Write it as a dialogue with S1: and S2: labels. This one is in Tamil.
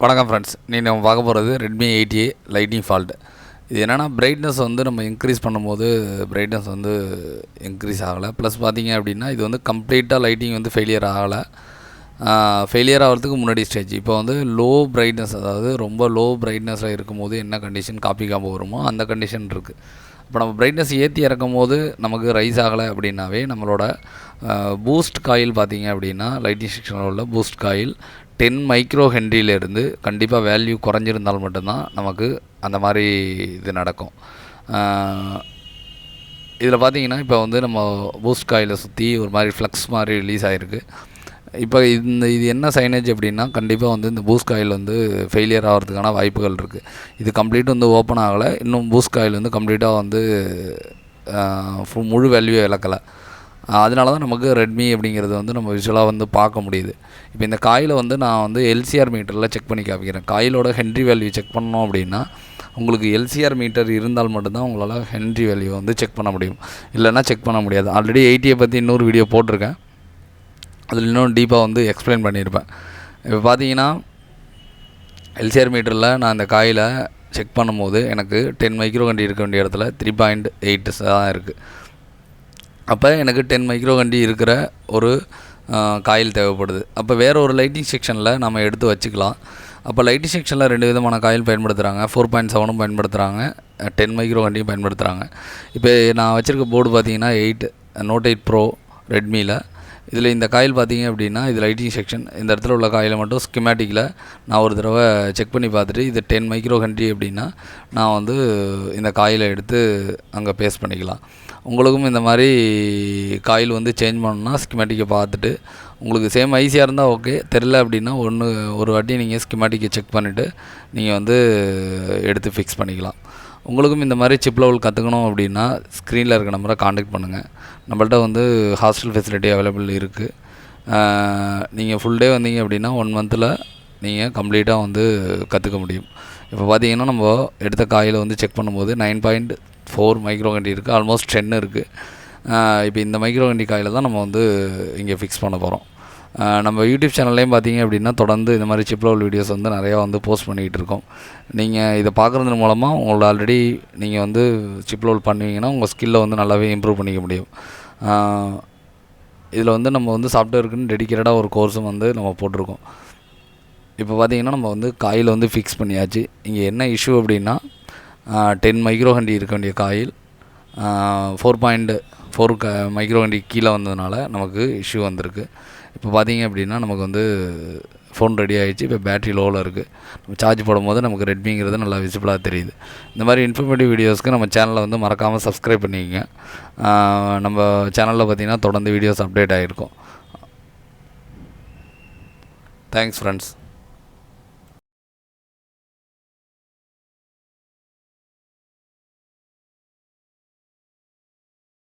S1: வணக்கம் ஃப்ரெண்ட்ஸ், நம்ம பார்க்க போகிறது ரெட்மி 8A லைட்டிங் ஃபால்ட். இது என்னென்னா பிரைட்னஸ் வந்து நம்ம இன்க்ரீஸ் பண்ணும்போது பிரைட்னஸ் வந்து இன்க்ரீஸ் ஆகலை. ப்ளஸ் பார்த்திங்க அப்படின்னா இது வந்து கம்ப்ளீட்டாக லைட்டிங் வந்து ஃபெயிலியர் ஆகலை. ஃபெயிலியர் ஆகிறதுக்கு முன்னாடி ஸ்டேஜ். இப்போ வந்து லோ பிரைட்னஸ், அதாவது ரொம்ப லோ பிரைட்னஸில் இருக்கும்போது என்ன கண்டிஷன் காப்பி காம்போ வருமோ அந்த கண்டிஷன் இருக்குது. இப்போ நம்ம பிரைட்னஸ் ஏற்றி இறக்கும் போது நமக்கு ரைஸ் ஆகலை அப்படின்னாவே நம்மளோட பூஸ்ட் காயில் பார்த்திங்க அப்படின்னா லைட்டிங் செக்ஷனில் உள்ள பூஸ்ட் காயில் 10 மைக்ரோ ஹென்ரியிலேருந்து கண்டிப்பாக வேல்யூ குறைஞ்சிருந்தால் மட்டும்தான் நமக்கு அந்த மாதிரி இது நடக்கும். இதில் பார்த்திங்கன்னா இப்போ வந்து நம்ம பூஸ்ட் காயிலை சுற்றி ஒரு மாதிரி ஃப்ளக்ஸ் மாதிரி ரிலீஸ் ஆகிருக்கு. இப்போ இது என்ன சைனேஜ் அப்படின்னா கண்டிப்பாக வந்து இந்த பூஸ்ட் காயில் வந்து ஃபெயிலியர் ஆகிறதுக்கான வாய்ப்புகள் இருக்குது. இது கம்ப்ளீட் வந்து ஓப்பன் ஆகலை. இன்னும் பூஸ்ட் காயில் வந்து கம்ப்ளீட்டாக வந்து முழு வேல்யூ இழக்கலை. அதனால தான் நமக்கு ரெட்மி அப்படிங்கிறது வந்து நம்ம விஷுவலாக வந்து பார்க்க முடியுது. இப்போ இந்த காயில் வந்து நான் வந்து எல்சிஆர் மீட்டரில் செக் பண்ணி காமிக்கிறேன். காயிலோட ஹென்ரி வேல்யூ செக் பண்ணோம் அப்படின்னா உங்களுக்கு எல்சிஆர் மீட்டர் இருந்தால் மட்டும்தான் உங்களால் ஹென்ரி வேல்யூ வந்து செக் பண்ண முடியும், இல்லைன்னா செக் பண்ண முடியாது. ஆல்ரெடி 8A பற்றி இன்னொரு வீடியோ போட்டிருக்கேன், அதில் இன்னும் டீப்பாக வந்து எக்ஸ்பிளைன் பண்ணியிருப்பேன். இப்போ பார்த்தீங்கன்னா எல்சிஆர் மீட்டரில் நான் இந்த காயில் செக் பண்ணும்போது எனக்கு 10 மைக்ரோ கண்டி இருக்க வேண்டிய இடத்துல 3.8 தான் இருக்குது. அப்போ எனக்கு 10 மைக்ரோ கண்டி இருக்கிற ஒரு காயில் தேவைப்படுது. அப்போ வேறு ஒரு லைட்டிங் செக்ஷனில் நம்ம எடுத்து வச்சுக்கலாம். அப்போ லைட்டிங் செக்ஷனில் 2 விதமான காயில் பயன்படுத்துகிறாங்க. 4.7 பயன்படுத்துகிறாங்க, 10 மைக்ரோ கண்டியும் பயன்படுத்துகிறாங்க. இப்போ நான் வச்சுருக்க போர்டு பார்த்திங்கன்னா Note 8 Pro ரெட்மியில். இதில் இந்த காயில் பார்த்திங்க அப்படின்னா இது லைட்டிங் செக்ஷன். இந்த இடத்துல உள்ள காயில் மட்டும் ஸ்கிமேட்டிக்கில் நான் ஒரு தடவை செக் பண்ணி பார்த்துட்டு இது 10 மைக்ரோ கண்ட்ரி அப்படின்னா நான் வந்து இந்த காயிலை எடுத்து அங்கே பேஸ்ட் பண்ணிக்கலாம். உங்களுக்கும் இந்த மாதிரி காயில் வந்து சேஞ்ச் பண்ணணுன்னா ஸ்கிமேட்டிக்கை பார்த்துட்டு, உங்களுக்கு சேம் ஈஸியாக இருந்தால் ஓகே, தெரில அப்படின்னா ஒரு வாட்டி நீங்கள் ஸ்கிமேட்டிக்கை செக் பண்ணிவிட்டு நீங்கள் வந்து எடுத்து ஃபிக்ஸ் பண்ணிக்கலாம். உங்களுக்கும் இந்த மாதிரி சிப் லெவல் கற்றுக்கணும் அப்படின்னா ஸ்க்ரீனில் இருக்க நம்பரை காண்டாக்ட் பண்ணுங்கள். நம்மள்ட்ட வந்து ஹாஸ்டல் ஃபெசிலிட்டி அவைலபிள் இருக்குது. நீங்கள் ஃபுல் டே வந்தீங்க அப்படின்னா 1 மந்தில் நீங்கள் கம்ப்ளீட்டாக வந்து கற்றுக்க முடியும். இப்போ பார்த்தீங்கன்னா நம்ம எடுத்த காயில் வந்து செக் பண்ணும்போது 9.4 மைக்ரோ கண்டி இருக்குது, ஆல்மோஸ்ட் 10 இருக்குது. இப்போ இந்த மைக்ரோ கண்டி காயில் தான் நம்ம வந்து இங்கே ஃபிக்ஸ் பண்ண போகிறோம். நம்ம யூடியூப் சேனல்லையும் பார்த்தீங்க அப்படின்னா தொடர்ந்து இந்த மாதிரி சிப் லெவல் வீடியோஸ் வந்து நிறையா வந்து போஸ்ட் பண்ணிக்கிட்டு இருக்கோம். நீங்கள் இதை பார்க்குறது மூலமாக உங்களோட ஆல்ரெடி நீங்கள் வந்து சிப் லெவல் பண்ணுவீங்கன்னா உங்கள் ஸ்கில்லை வந்து நல்லாவே இம்ப்ரூவ் பண்ணிக்க முடியும். இதில் வந்து நம்ம வந்து சாஃப்ட்வேருக்குன்னு டெடிக்கேட்டடாக ஒரு கோர்ஸும் வந்து நம்ம போட்டிருக்கோம். இப்போ பார்த்திங்கன்னா நம்ம வந்து காயில் வந்து ஃபிக்ஸ் பண்ணியாச்சு. இங்கே என்ன இஷ்யூ அப்படின்னா 10 மைக்ரோ கண்டி இருக்க வேண்டிய காயில் 4.4 மைக்ரோ கண்டி கீழே வந்ததுனால நமக்கு இஷ்யூ வந்திருக்கு. இப்போ பார்த்திங்க அப்படின்னா நமக்கு வந்து ஃபோன் ரெடி ஆகிடுச்சு. இப்போ பேட்ரி லோவில் இருக்குது. நம்ம சார்ஜ் போடும்போது நமக்கு ரெட்மிங்கிறது நல்லா விசிபிளாக தெரியுது. இந்த மாதிரி இன்ஃபர்மேட்டிவ் வீடியோஸ்க்கு நம்ம சேனலை வந்து மறக்காமல் சப்ஸ்கிரைப் பண்ணிக்கங்க. நம்ம சேனலில் பார்த்திங்கன்னா தொடர்ந்து வீடியோஸ் அப்டேட் ஆகிருக்கும். Thanks friends.